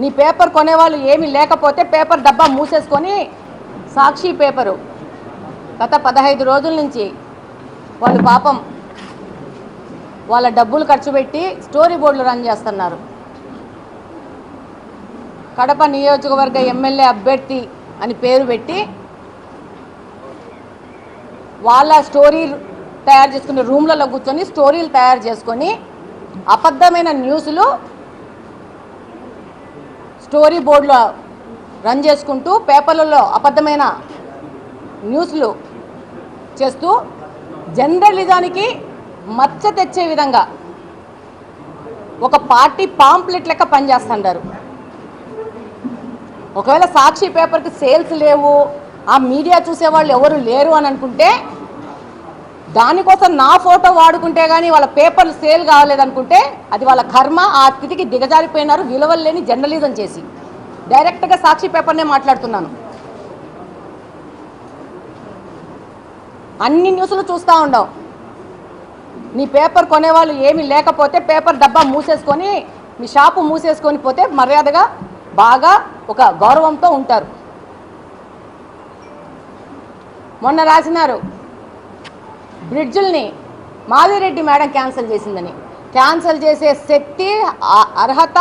నీ పేపర్ కొనేవాళ్ళు ఏమీ లేకపోతే పేపర్ డబ్బా మూసేసుకొని సాక్షి పేపరు గత 15 రోజుల నుంచి వాళ్ళు పాపం వాళ్ళ డబ్బులు ఖర్చు పెట్టి స్టోరీ బోర్డులు రన్ చేస్తున్నారు. కడప నియోజకవర్గ ఎమ్మెల్యే అభ్యర్థి అని పేరు పెట్టి వాళ్ళ స్టోరీ తయారు చేసుకునే రూమ్లలో కూర్చొని స్టోరీలు తయారు చేసుకొని అబద్ధమైన న్యూస్లు స్టోరీ బోర్డులో రన్ చేసుకుంటూ పేపర్లలో అబద్ధమైన న్యూస్లు చేస్తూ జర్నలిజానికి మచ్చ తెచ్చే విధంగా ఒక పార్టీ పాంప్లెట్ లెక్క పనిచేస్తుంటారు. ఒకవేళ సాక్షి పేపర్కి సేల్స్ లేవు, ఆ మీడియా చూసేవాళ్ళు ఎవరు లేరు అని అనుకుంటే దానికోసం నా ఫోటో వాడుకుంటే కానీ వాళ్ళ పేపర్లు సేల్ కావాలేదనుకుంటే అది వాళ్ళ కర్మ. ఆ స్థితికి దిగజారిపోయినారు విలువలు లేని జర్నలిజం చేసి. డైరెక్ట్గా సాక్షి పేపర్నే మాట్లాడుతున్నాను. అన్ని న్యూస్లు చూస్తూ ఉండవు. నీ పేపర్ కొనేవాళ్ళు ఏమీ లేకపోతే పేపర్ డబ్బా మూసేసుకొని మీ షాపు మూసేసుకొని పోతే మర్యాదగా బాగా ఒక గౌరవంతో ఉంటారు. మొన్న రాసినారు బ్రిడ్జుల్ని మాధవిరెడ్డి మేడం క్యాన్సిల్ చేసిందని. క్యాన్సిల్ చేసే శక్తి, అర్హత,